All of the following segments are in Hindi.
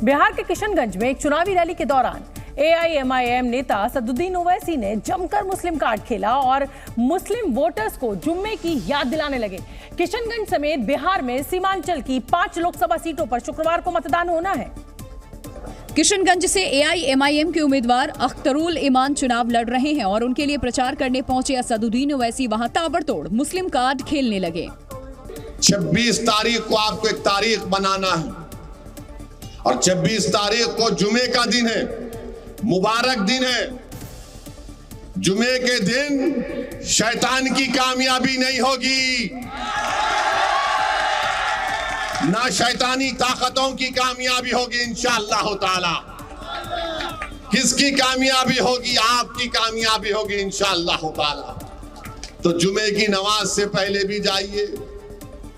बिहार के किशनगंज में एक चुनावी रैली के दौरान AIMIM नेता असदुद्दीन ओवैसी ने जमकर मुस्लिम कार्ड खेला और मुस्लिम वोटर्स को जुम्मे की याद दिलाने लगे। किशनगंज समेत बिहार में सीमांचल की 5 लोकसभा सीटों पर शुक्रवार को मतदान होना है। किशनगंज से AIMIM के उम्मीदवार अख्तरुल ईमान चुनाव लड़ रहे हैं और उनके लिए प्रचार करने पहुंचे असदुद्दीन ओवैसी वहां ताबड़तोड़ मुस्लिम कार्ड खेलने लगे। 26 तारीख को आपको एक तारीख बनाना है और 26 तारीख को जुमे का दिन है, मुबारक दिन है। जुमे के दिन शैतान की कामयाबी नहीं होगी, ना शैतानी ताकतों की कामयाबी होगी इंशाअल्लाह ताला। किसकी कामयाबी होगी? आपकी कामयाबी होगी इंशाअल्लाह ताला। तो जुमे की नमाज से पहले भी जाइए,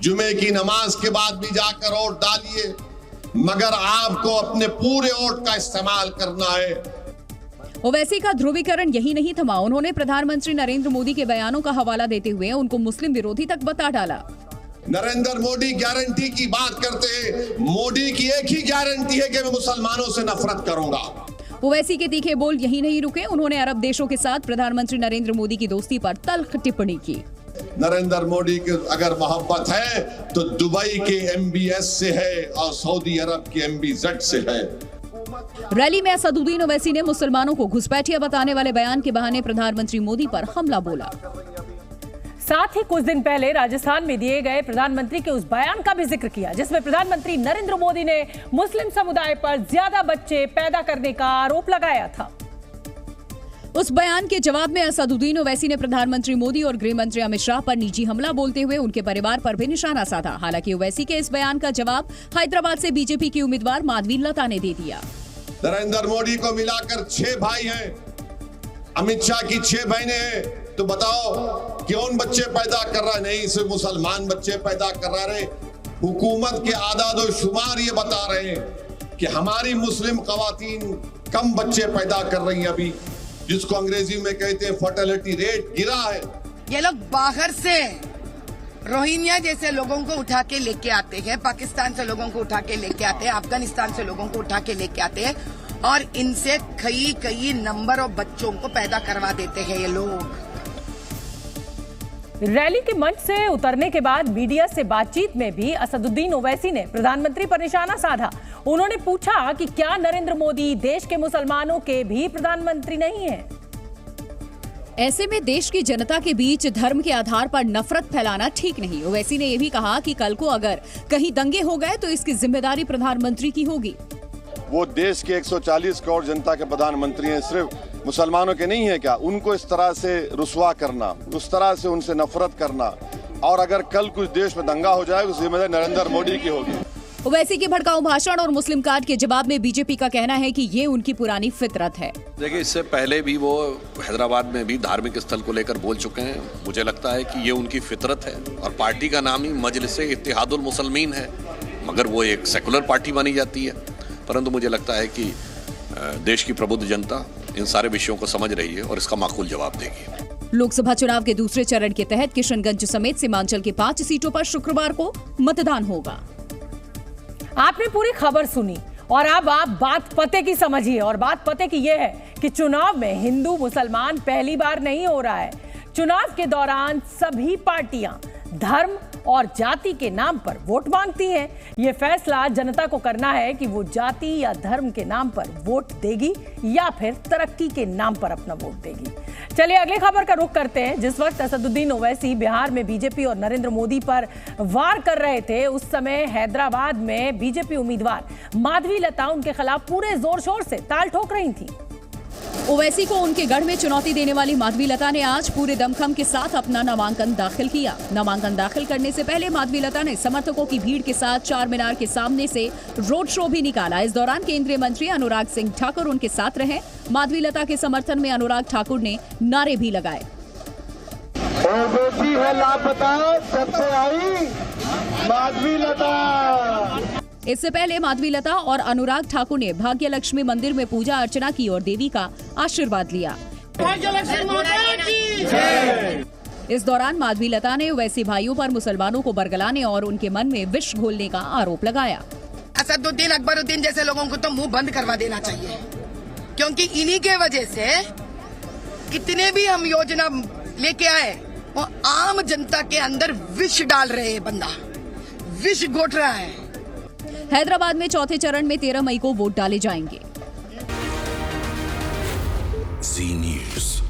जुमे की नमाज के बाद भी जाकर वोट डालिए, मगर आपको अपने पूरे वोट का इस्तेमाल करना है। ओवैसी का ध्रुवीकरण यही नहीं थमा, उन्होंने प्रधानमंत्री नरेंद्र मोदी के बयानों का हवाला देते हुए उनको मुस्लिम विरोधी तक बता डाला। नरेंद्र मोदी गारंटी की बात करते हैं, मोदी की एक ही गारंटी है कि मैं मुसलमानों से नफरत करूंगा। ओवैसी के तीखे बोल यही नहीं रुके, उन्होंने अरब देशों के साथ प्रधानमंत्री नरेंद्र मोदी की दोस्ती पर तल्ख टिप्पणी की। नरेंद्र मोदी की अगर मोहब्बत है तो दुबई के MBS से है और सऊदी अरब के MBZ से है। रैली में असदुद्दीन ओवैसी ने मुसलमानों को घुसपैठिया बताने वाले बयान के बहाने प्रधानमंत्री मोदी पर हमला बोला। साथ ही कुछ दिन पहले राजस्थान में दिए गए प्रधानमंत्री के उस बयान का भी जिक्र किया जिसमें प्रधानमंत्री नरेंद्र मोदी ने मुस्लिम समुदाय पर ज्यादा बच्चे पैदा करने का आरोप लगाया था। उस बयान के जवाब में असदुद्दीन ओवैसी ने प्रधानमंत्री मोदी और गृह मंत्री अमित शाह पर निजी हमला बोलते हुए उनके परिवार पर भी निशाना साधा। हालांकि ओवैसी के इस बयान का जवाब हैदराबाद से बीजेपी की उम्मीदवार माधवी लता ने दे दिया। नरेंद्र मोदी को मिलाकर 6 भाई हैं, अमित शाह की 6 बहनें हैं, तो बताओ कौन बच्चे पैदा कर रहा है? नहीं, सिर्फ मुसलमान बच्चे पैदा कर रहे। हुकूमत के आदाद शुमार ये बता रहे हैं कि हमारी मुस्लिम खवातीन कम बच्चे पैदा कर रही हैं अभी, जिसको अंग्रेजी में कहते हैं फर्टिलिटी रेट गिरा है। ये लोग बाहर से रोहिंग्या जैसे लोगों को उठा के लेके आते हैं, पाकिस्तान से लोगों को उठा के लेके आते हैं, अफगानिस्तान से लोगों को उठा के लेके आते हैं और इनसे कई नंबर ऑफ बच्चों को पैदा करवा देते हैं ये लोग। रैली के मंच से उतरने के बाद मीडिया से बातचीत में भी असदुद्दीन ओवैसी ने प्रधानमंत्री पर निशाना साधा। उन्होंने पूछा कि क्या नरेंद्र मोदी देश के मुसलमानों के भी प्रधानमंत्री नहीं हैं? ऐसे में देश की जनता के बीच धर्म के आधार पर नफरत फैलाना ठीक नहीं। ओवैसी ने यह भी कहा कि कल को अगर कहीं दंगे हो गए तो इसकी जिम्मेदारी प्रधानमंत्री की होगी। वो देश के 140 करोड़ जनता के प्रधानमंत्री हैं, सिर्फ मुसलमानों के नहीं है क्या? उनको इस तरह से रुसवा करना, उस तरह से उनसे नफरत करना, और अगर कल कुछ देश में दंगा हो जाए तो जिम्मेदारी नरेंद्र मोदी की होगी। ओवैसी के भड़काऊ भाषण और मुस्लिम कार्ड के जवाब में बीजेपी का कहना है कि ये उनकी पुरानी फितरत है। देखिए, इससे पहले भी वो हैदराबाद में भी धार्मिक स्थल को लेकर बोल चुके हैं। मुझे लगता है कि ये उनकी फितरत है और पार्टी का नाम ही मजलिस-ए-इत्तेहादुल मुसलमीन है, मगर वो एक सेकुलर पार्टी मानी जाती है। परंतु मुझे लगता है कि देश की प्रबुद्ध जनता इन सारे विषयों को समझ रही है और इसका माकूल जवाब देगी। लोकसभा चुनाव के दूसरे चरण के तहत किशनगंज समेत सीमांचल के 5 सीटों पर शुक्रवार को मतदान होगा। आपने पूरी खबर सुनी और अब आप बात पते की समझिए, और बात पते की यह है कि चुनाव में हिंदू मुसलमान पहली बार नहीं हो रहा है। चुनाव के दौरान सभी पार्टियां धर्म और जाति के नाम पर वोट मांगती हैं। यह फैसला जनता को करना है कि वो जाति या धर्म के नाम पर वोट देगी या फिर तरक्की के नाम पर अपना वोट देगी। चलिए अगली खबर का रुख करते हैं। जिस वक्त असदुद्दीन ओवैसी बिहार में बीजेपी और नरेंद्र मोदी पर वार कर रहे थे, उस समय हैदराबाद में बीजेपी उम्मीदवार माधवी लता उनके खिलाफ पूरे जोर शोर से ताल ठोक रही थी। ओवैसी को उनके गढ़ में चुनौती देने वाली माधवी लता ने आज पूरे दमखम के साथ अपना नामांकन दाखिल किया। नामांकन दाखिल करने से पहले माधवी लता ने समर्थकों की भीड़ के साथ चार मीनार के सामने से रोड शो भी निकाला। इस दौरान केंद्रीय मंत्री अनुराग सिंह ठाकुर उनके साथ रहे। माधवी लता के समर्थन में अनुराग ठाकुर ने नारे भी लगाए। ओवैसी है लापता, सबसे आई माधवी लता। इससे पहले माधवी लता और अनुराग ठाकुर ने भाग्य लक्ष्मी मंदिर में पूजा अर्चना की और देवी का आशीर्वाद लिया। इस दौरान माधवी लता ने ओवैसी भाइयों पर मुसलमानों को बरगलाने और उनके मन में विष घोलने का आरोप लगाया। असदुद्दीन अकबरुद्दीन जैसे लोगों को तो मुंह बंद करवा देना चाहिए, क्योंकि इन्हीं के वजह से कितने भी हम योजना लेके आए वो आम जनता के अंदर विष डाल रहे हैं, बंदा विष घोट रहा है। हैदराबाद में चौथे चरण में 13 मई को वोट डाले जाएंगे। जी न्यूज़।